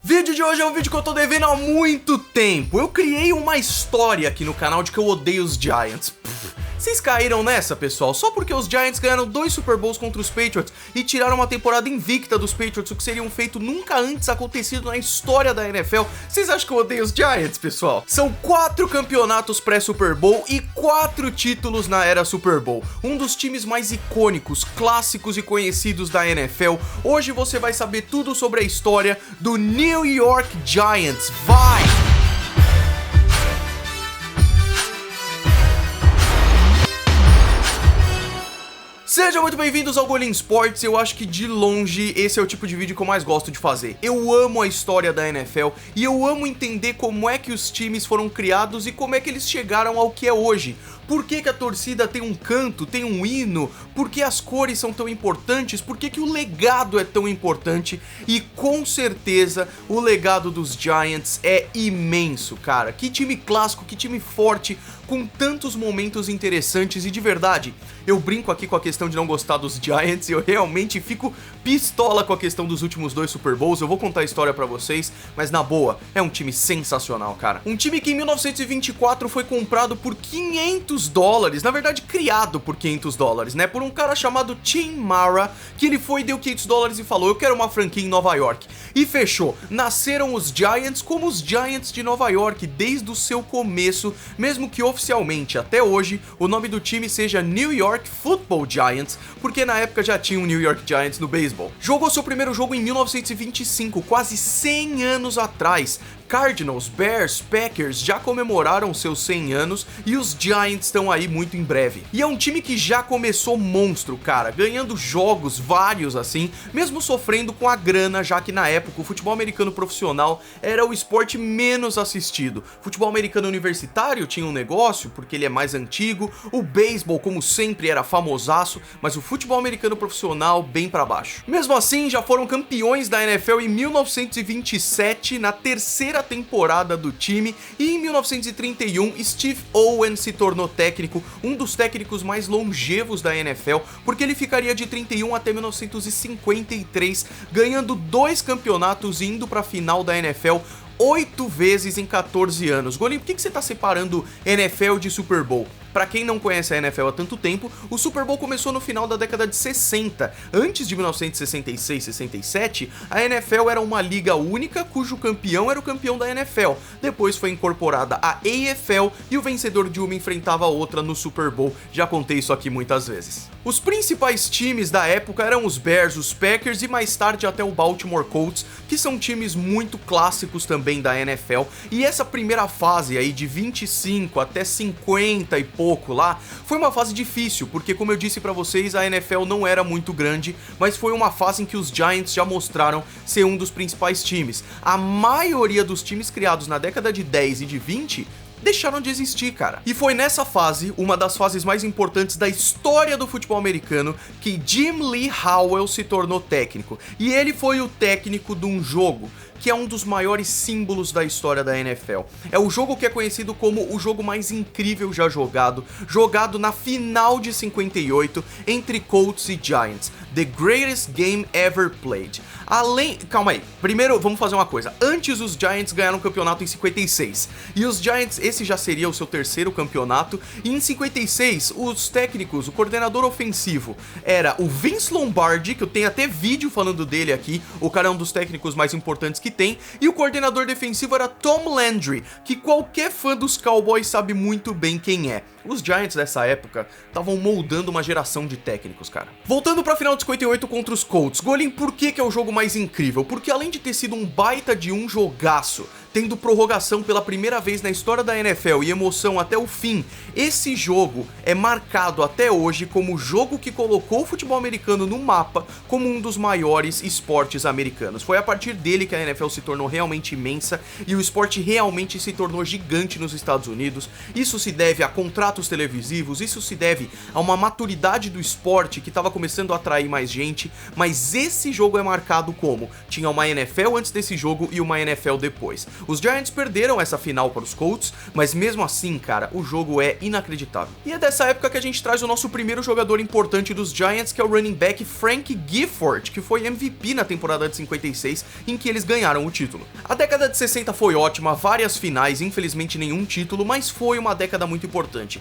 Vídeo de hoje é um vídeo que eu tô devendo há muito tempo. Eu criei uma história aqui no canal de que eu odeio os Giants. Vocês caíram nessa, pessoal? Só porque os Giants ganharam 2 Super Bowls contra os Patriots e tiraram uma temporada invicta dos Patriots, o que seria um feito nunca antes acontecido na história da NFL. Vocês acham que eu odeio os Giants, pessoal? São 4 campeonatos pré-Super Bowl e 4 títulos na era Super Bowl. Um dos times mais icônicos, clássicos e conhecidos da NFL. Hoje você vai saber tudo sobre a história do New York Giants. Vai! Sejam muito bem-vindos ao Golim Sports. Eu acho que de longe esse é o tipo de vídeo que eu mais gosto de fazer. Eu amo a história da NFL e eu amo entender como é que os times foram criados e como é que eles chegaram ao que é hoje. Por que que a torcida tem um canto, tem um hino? Por que as cores são tão importantes? Por que que o legado é tão importante? E com certeza o legado dos Giants é imenso, cara. Que time clássico, que time forte, com tantos momentos interessantes e de verdade. Eu brinco aqui com a questão de não gostar dos Giants e eu realmente fico pistola com a questão dos últimos 2 Super Bowls. Eu vou contar a história pra vocês, mas na boa, é um time sensacional, cara. Um time que em 1924 foi comprado por $500, na verdade criado por $500, né? Por um cara chamado Tim Mara, que ele foi, deu $500 e falou: eu quero uma franquia em Nova York. E fechou. Nasceram os Giants como os Giants de Nova York desde o seu começo, mesmo que oficialmente, até hoje, o nome do time seja New York Football Giants, porque na época já tinha um New York Giants no beisebol. Jogou seu primeiro jogo em 1925, quase 100 anos atrás. Cardinals, Bears, Packers já comemoraram seus 100 anos e os Giants estão aí muito em breve. E é um time que já começou monstro, cara, ganhando jogos, vários assim, mesmo sofrendo com a grana, já que na época o futebol americano profissional era o esporte menos assistido. Futebol americano universitário tinha um negócio, porque ele é mais antigo, o beisebol, como sempre, era famosaço, mas o futebol americano profissional bem pra baixo. Mesmo assim, já foram campeões da NFL em 1927, na terceira temporada do time, e em 1931 Steve Owen se tornou técnico, um dos técnicos mais longevos da NFL, porque ele ficaria de 31 até 1953, ganhando 2 campeonatos e indo para a final da NFL 8 vezes em 14 anos. Golim, por que você tá separando NFL de Super Bowl? Pra quem não conhece a NFL há tanto tempo, o Super Bowl começou no final da década de 60. Antes de 1966-67, a NFL era uma liga única cujo campeão era o campeão da NFL. Depois foi incorporada a AFL e o vencedor de uma enfrentava a outra no Super Bowl. Já contei isso aqui muitas vezes. Os principais times da época eram os Bears, os Packers e mais tarde até o Baltimore Colts, que são times muito clássicos também da NFL. E essa primeira fase aí de 25 até 50 e pouco lá, foi uma fase difícil, porque como eu disse pra vocês, a NFL não era muito grande, mas foi uma fase em que os Giants já mostraram ser um dos principais times. A maioria dos times criados na década de 10 e de 20 deixaram de existir, cara. E foi nessa fase, uma das fases mais importantes da história do futebol americano, que Jim Lee Howell se tornou técnico. E ele foi o técnico de um jogo que é um dos maiores símbolos da história da NFL. É o jogo que é conhecido como o jogo mais incrível já jogado, jogado na final de 58 entre Colts e Giants. The greatest game ever played. Calma aí, primeiro vamos fazer uma coisa. Antes os Giants ganharam o campeonato em 56. E os Giants, esse já seria o seu terceiro campeonato. E em 56, os técnicos, o coordenador ofensivo era o Vince Lombardi, que eu tenho até vídeo falando dele aqui. O cara é um dos técnicos mais importantes que tem. E o coordenador defensivo era Tom Landry, que qualquer fã dos Cowboys sabe muito bem quem é. Os Giants dessa época estavam moldando uma geração de técnicos, cara. Voltando pra final de 58 contra os Colts, Golim, por que é o jogo mais incrível? Porque além de ter sido um baita de um jogaço, tendo prorrogação pela primeira vez na história da NFL e emoção até o fim, esse jogo é marcado até hoje como o jogo que colocou o futebol americano no mapa como um dos maiores esportes americanos. Foi a partir dele que a NFL se tornou realmente imensa e o esporte realmente se tornou gigante nos Estados Unidos. Isso se deve a contratos televisivos, isso se deve a uma maturidade do esporte que estava começando a atrair mais gente, mas esse jogo é marcado como tinha uma NFL antes desse jogo e uma NFL depois. Os Giants perderam essa final para os Colts, mas mesmo assim, cara, o jogo é inacreditável. E é dessa época que a gente traz o nosso primeiro jogador importante dos Giants, que é o running back Frank Gifford, que foi MVP na temporada de 56, em que eles ganharam o título. A década de 60 foi ótima, várias finais, infelizmente nenhum título, mas foi uma década muito importante.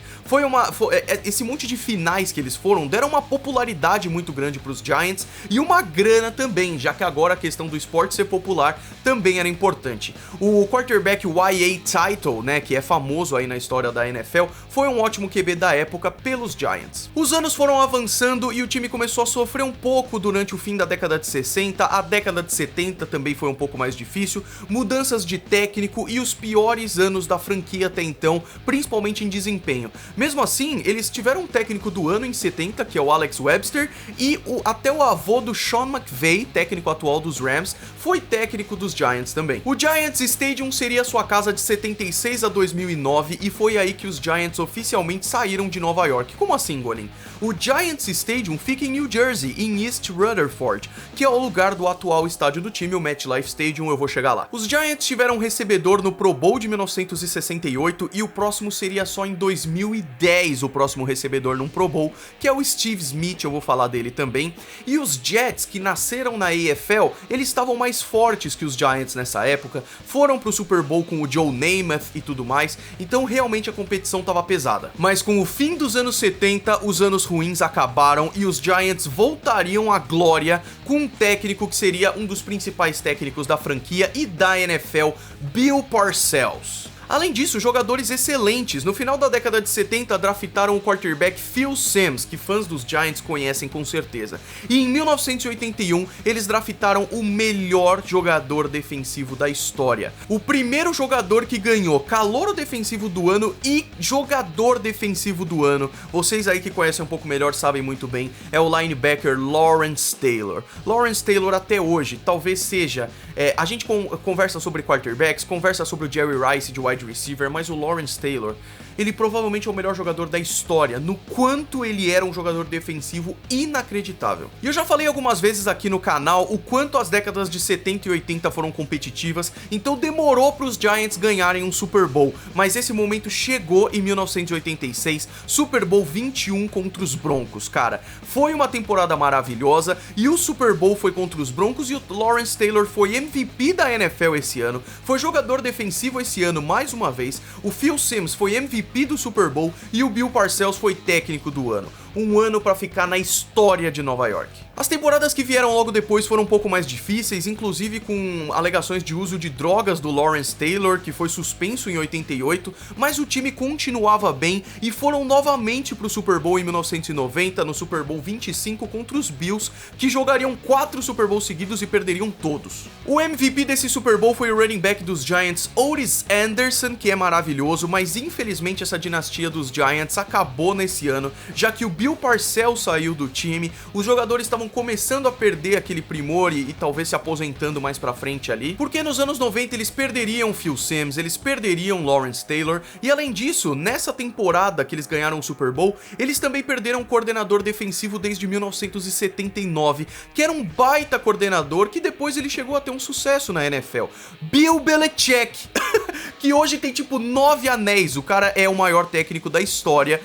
Esse monte de finais que eles deram uma popularidade muito grande para os Giants e uma grana também, já que agora a questão do esporte ser popular também era importante. O quarterback Y.A. Title, né, que é famoso aí na história da NFL, foi um ótimo QB da época pelos Giants. Os anos foram avançando e o time começou a sofrer um pouco durante o fim da década de 60, a década de 70 também foi um pouco mais difícil, mudanças de técnico e os piores anos da franquia até então, principalmente em desempenho. Mesmo assim, eles tiveram um técnico do ano em 70, que é o Alex Webster, e até o avô do Sean McVay, técnico atual dos Rams, foi técnico dos Giants também. O Giants Stadium seria sua casa de 76 a 2009 e foi aí que os Giants oficialmente saíram de Nova York. Como assim, Golin? O Giants Stadium fica em New Jersey, em East Rutherford, que é o lugar do atual estádio do time, o MetLife Stadium, eu vou chegar lá. Os Giants tiveram um recebedor no Pro Bowl de 1968 e o próximo seria só em 2010, o próximo recebedor num Pro Bowl, que é o Steve Smith, eu vou falar dele também. E os Jets, que nasceram na AFL, eles estavam mais fortes que os Giants nessa época, foram pro Super Bowl com o Joe Namath e tudo mais, então realmente a competição estava pesada. Mas com o fim dos anos 70, os anos ruins acabaram e os Giants voltariam à glória com um técnico que seria um dos principais técnicos da franquia e da NFL, Bill Parcells. Além disso, jogadores excelentes. No final da década de 70, draftaram o quarterback Phil Simms, que fãs dos Giants conhecem com certeza. E em 1981, eles draftaram o melhor jogador defensivo da história. O primeiro jogador que ganhou calouro defensivo do ano e jogador defensivo do ano. Vocês aí que conhecem um pouco melhor sabem muito bem. É o linebacker Lawrence Taylor. Lawrence Taylor até hoje talvez seja... a gente conversa sobre quarterbacks, conversa sobre o Jerry Rice de wide receiver, mas o Lawrence Taylor, ele provavelmente é o melhor jogador da história, no quanto ele era um jogador defensivo inacreditável. E eu já falei algumas vezes aqui no canal o quanto as décadas de 70 e 80 foram competitivas, então demorou para os Giants ganharem um Super Bowl, mas esse momento chegou em 1986, Super Bowl 21 contra os Broncos, cara. Foi uma temporada maravilhosa e o Super Bowl foi contra os Broncos e o Lawrence Taylor foi MVP da NFL esse ano, foi jogador defensivo esse ano mais uma vez, o Phil Simms foi MVP do Super Bowl e o Bill Parcells foi técnico do ano. Um ano para ficar na história de Nova York. As temporadas que vieram logo depois foram um pouco mais difíceis, inclusive com alegações de uso de drogas do Lawrence Taylor, que foi suspenso em 88, mas o time continuava bem e foram novamente pro Super Bowl em 1990, no Super Bowl 25 contra os Bills, que jogariam 4 Super Bowls seguidos e perderiam todos. O MVP desse Super Bowl foi o running back dos Giants, Otis Anderson, que é maravilhoso, mas infelizmente essa dinastia dos Giants acabou nesse ano, já que o Bill Parcells saiu do time, os jogadores estavam começando a perder aquele primor e talvez se aposentando mais pra frente ali, porque nos anos 90 eles perderiam Phil Simms, eles perderiam Lawrence Taylor, e além disso, nessa temporada que eles ganharam o Super Bowl, eles também perderam um coordenador defensivo desde 1979, que era um baita coordenador que depois ele chegou a ter um sucesso na NFL, Bill Belichick, que hoje tem tipo 9 anéis, o cara é o maior técnico da história,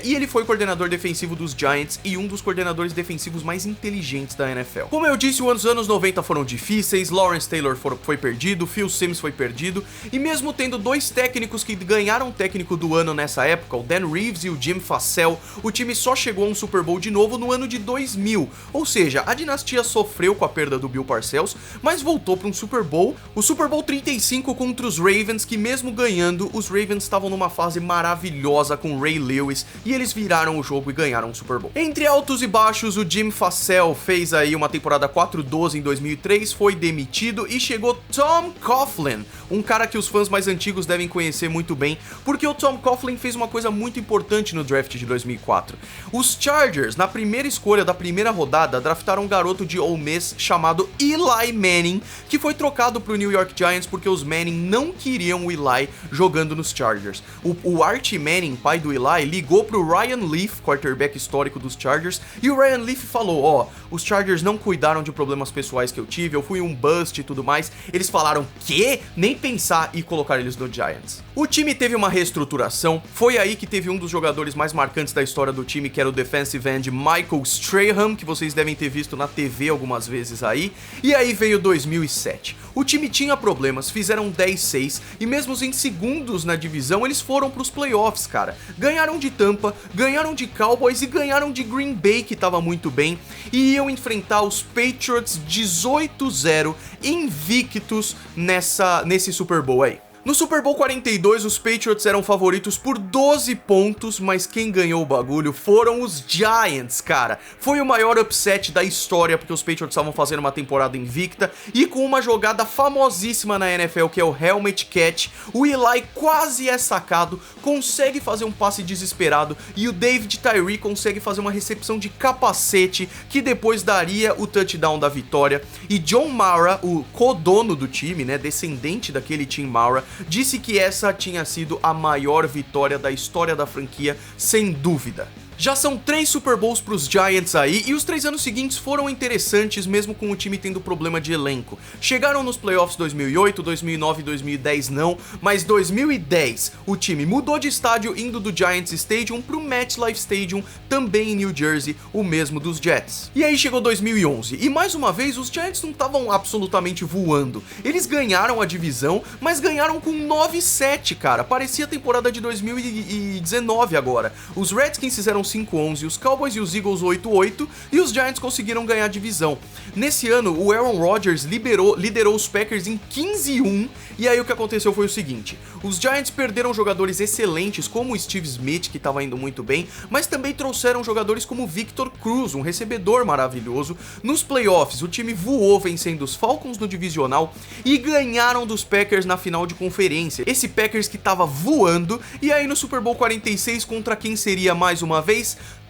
e ele foi coordenador defensivo dos Giants e um dos coordenadores defensivos mais inteligentes da NFL. Como eu disse, os anos 90 foram difíceis, Lawrence Taylor foi perdido, Phil Simms foi perdido, e mesmo tendo dois técnicos que ganharam o técnico do ano nessa época, o Dan Reeves e o Jim Fassel, o time só chegou a um Super Bowl de novo no ano de 2000, ou seja, a dinastia sofreu com a perda do Bill Parcells, mas voltou para um Super Bowl, o Super Bowl 35 contra os Ravens, que mesmo ganhando, os Ravens estavam numa fase maravilhosa com Ray Lewis, e eles viraram o jogo e ganharam o Super Bowl. Entre altos e baixos, o Jim Fassel fez aí uma temporada 4-12 em 2003, foi demitido e chegou Tom Coughlin, um cara que os fãs mais antigos devem conhecer muito bem, porque o Tom Coughlin fez uma coisa muito importante no draft de 2004. Os Chargers, na primeira escolha da primeira rodada, draftaram um garoto de Ole Miss chamado Eli Manning, que foi trocado pro New York Giants porque os Manning não queriam queriam o Eli jogando nos Chargers. O Archie Manning, pai do Eli, ligou pro Ryan Leaf, quarterback histórico dos Chargers, e o Ryan Leaf falou, ó, os Chargers não cuidaram de problemas pessoais que eu tive, eu fui um bust e tudo mais. Eles falaram, quê? Nem pensar, e colocaram eles no Giants. O time teve uma reestruturação, foi aí que teve um dos jogadores mais marcantes da história do time, que era o defensive end Michael Strahan, que vocês devem ter visto na TV algumas vezes aí, e aí veio 2007. O time tinha problemas, fizeram 10-6, e mesmo em segundos na divisão, eles foram pros playoffs, cara. Ganharam de Tampa, ganharam de Cowboys e ganharam de Green Bay, que tava muito bem, e iam enfrentar os Patriots 18-0, invictos nesse Super Bowl aí. No Super Bowl 42, os Patriots eram favoritos por 12 pontos, mas quem ganhou o bagulho foram os Giants, cara. Foi o maior upset da história, porque os Patriots estavam fazendo uma temporada invicta, e com uma jogada famosíssima na NFL, que é o Helmet Catch, o Eli quase é sacado, consegue fazer um passe desesperado, e o David Tyree consegue fazer uma recepção de capacete, que depois daria o touchdown da vitória, e John Mara, o co-dono do time, né, descendente daquele Tim Mara, disse que essa tinha sido a maior vitória da história da franquia, sem dúvida. Já são 3 Super Bowls pros Giants aí, e os 3 anos seguintes foram interessantes, mesmo com o time tendo problema de elenco. Chegaram nos playoffs 2008, 2009 e 2010 não, mas 2010 o time mudou de estádio, indo do Giants Stadium pro MetLife Stadium, também em New Jersey, o mesmo dos Jets. E aí chegou 2011, e mais uma vez os Giants não estavam absolutamente voando. Eles ganharam a divisão, mas ganharam com 9-7, cara. Parecia a temporada de 2019 agora. Os Redskins fizeram 5-11, os Cowboys e os Eagles 8-8, e os Giants conseguiram ganhar a divisão. Nesse ano, o Aaron Rodgers liderou os Packers em 15-1, e aí o que aconteceu foi o seguinte: os Giants perderam jogadores excelentes como o Steve Smith, que estava indo muito bem, mas também trouxeram jogadores como Victor Cruz, um recebedor maravilhoso. Nos playoffs, o time voou vencendo os Falcons no divisional e ganharam dos Packers na final de conferência. Esse Packers que estava voando, e aí no Super Bowl 46, contra quem seria mais uma vez?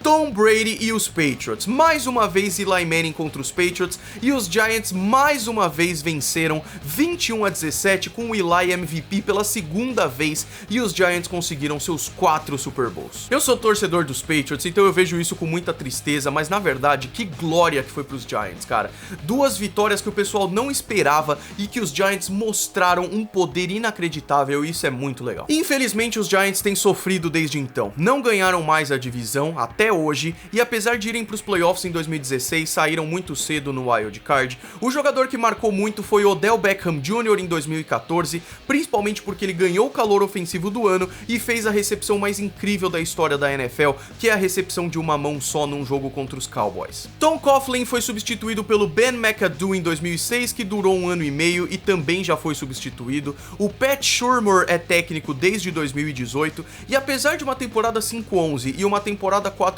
Tom Brady e os Patriots. Mais uma vez Eli Manning contra os Patriots, e os Giants mais uma vez venceram 21-17 com o Eli MVP pela segunda vez, e os Giants conseguiram seus 4 Super Bowls. Eu sou torcedor dos Patriots, então eu vejo isso com muita tristeza, mas na verdade, que glória que foi pros Giants, cara. 2 vitórias que o pessoal não esperava e que os Giants mostraram um poder inacreditável, e isso é muito legal. Infelizmente, os Giants têm sofrido desde então. Não ganharam mais a divisão até hoje, e apesar de irem para os playoffs em 2016, saíram muito cedo no Wild Card. O jogador que marcou muito foi Odell Beckham Jr. em 2014, principalmente porque ele ganhou o calor ofensivo do ano e fez a recepção mais incrível da história da NFL, que é a recepção de uma mão só num jogo contra os Cowboys. Tom Coughlin foi substituído pelo Ben McAdoo em 2006, que durou 1 ano e meio e também já foi substituído. O Pat Shurmur é técnico desde 2018, e apesar de uma temporada 5-11 e uma temporada 4-12,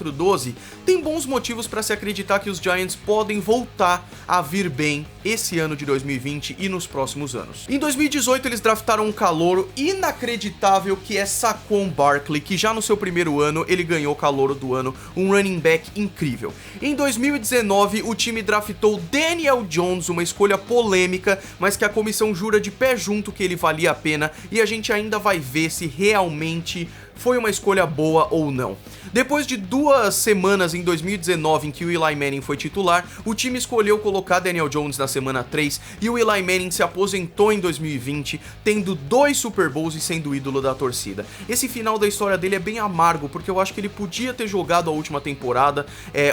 tem bons motivos para se acreditar que os Giants podem voltar a vir bem esse ano de 2020 e nos próximos anos. Em 2018 eles draftaram um calouro inacreditável, que é Saquon Barkley, que já no seu primeiro ano ele ganhou o calouro do ano, um running back incrível. Em 2019 o time draftou Daniel Jones, uma escolha polêmica, mas que a comissão jura de pé junto que ele valia a pena, e a gente ainda vai ver se realmente foi uma escolha boa ou não. Depois de 2 semanas em 2019 em que o Eli Manning foi titular, o time escolheu colocar Daniel Jones na semana 3, e o Eli Manning se aposentou em 2020, tendo 2 Super Bowls e sendo ídolo da torcida. Esse final da história dele é bem amargo, porque eu acho que ele podia ter jogado a última temporada,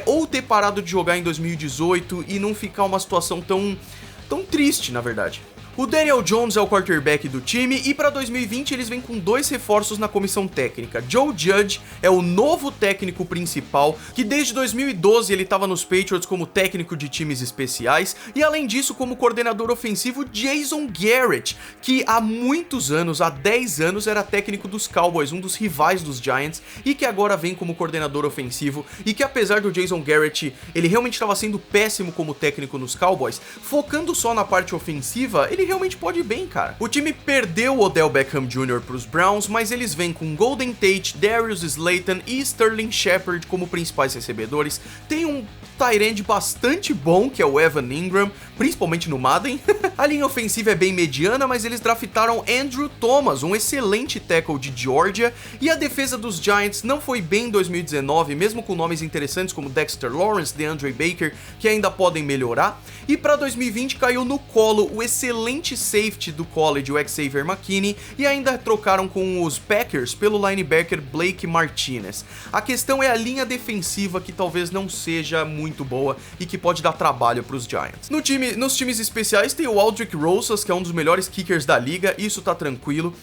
ou ter parado de jogar em 2018 e não ficar uma situação tão triste, na verdade. O Daniel Jones é o quarterback do time, e para 2020 eles vêm com 2 reforços na comissão técnica. Joe Judge é o novo técnico principal, que desde 2012 ele estava nos Patriots como técnico de times especiais, e além disso como coordenador ofensivo Jason Garrett, que há muitos anos, há 10 anos, era técnico dos Cowboys, um dos rivais dos Giants, e que agora vem como coordenador ofensivo, e que apesar do Jason Garrett, ele realmente estava sendo péssimo como técnico nos Cowboys, focando só na parte ofensiva, ele realmente pode ir bem, cara. O time perdeu o Odell Beckham Jr. pros Browns, mas eles vêm com Golden Tate, Darius Slayton e Sterling Shepard como principais recebedores. Tem um tight end bastante bom, que é o Evan Ingram, principalmente no Madden. A linha ofensiva é bem mediana, mas eles draftaram Andrew Thomas, um excelente tackle de Georgia, e a defesa dos Giants não foi bem em 2019, mesmo com nomes interessantes como Dexter Lawrence, DeAndre Baker, que ainda podem melhorar. E para 2020 caiu no colo o excelente safety do college, o Xavier McKinney, e ainda trocaram com os Packers pelo linebacker Blake Martinez. A questão é a linha defensiva, que talvez não seja muito boa e que pode dar trabalho para os Giants. Nos times especiais tem o Aldrick Rosas, que é um dos melhores kickers da liga, isso tá tranquilo.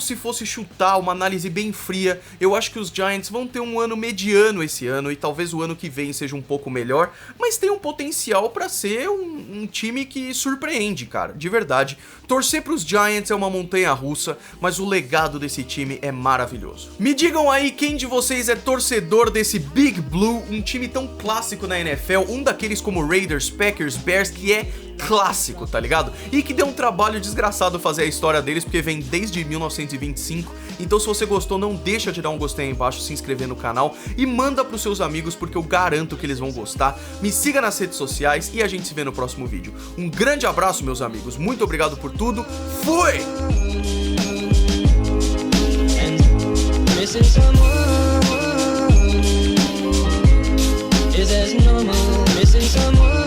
Se fosse chutar uma análise bem fria, eu acho que os Giants vão ter um ano mediano esse ano e talvez o ano que vem seja um pouco melhor, mas tem um potencial para ser um time que surpreende, cara, de verdade. Torcer pros Giants é uma montanha russa, mas o legado desse time é maravilhoso. Me digam aí quem de vocês é torcedor desse Big Blue, um time tão clássico na NFL, um daqueles como Raiders, Packers, Bears, que é clássico, tá ligado? E que deu um trabalho desgraçado fazer a história deles, porque vem desde 1925. Então se você gostou, não deixa de dar um gostei aí embaixo, se inscrever no canal e manda pros seus amigos, porque eu garanto que eles vão gostar. Me siga nas redes sociais e a gente se vê no próximo vídeo. Um grande abraço, meus amigos, muito obrigado por tudo, fui! Is as normal, missing someone.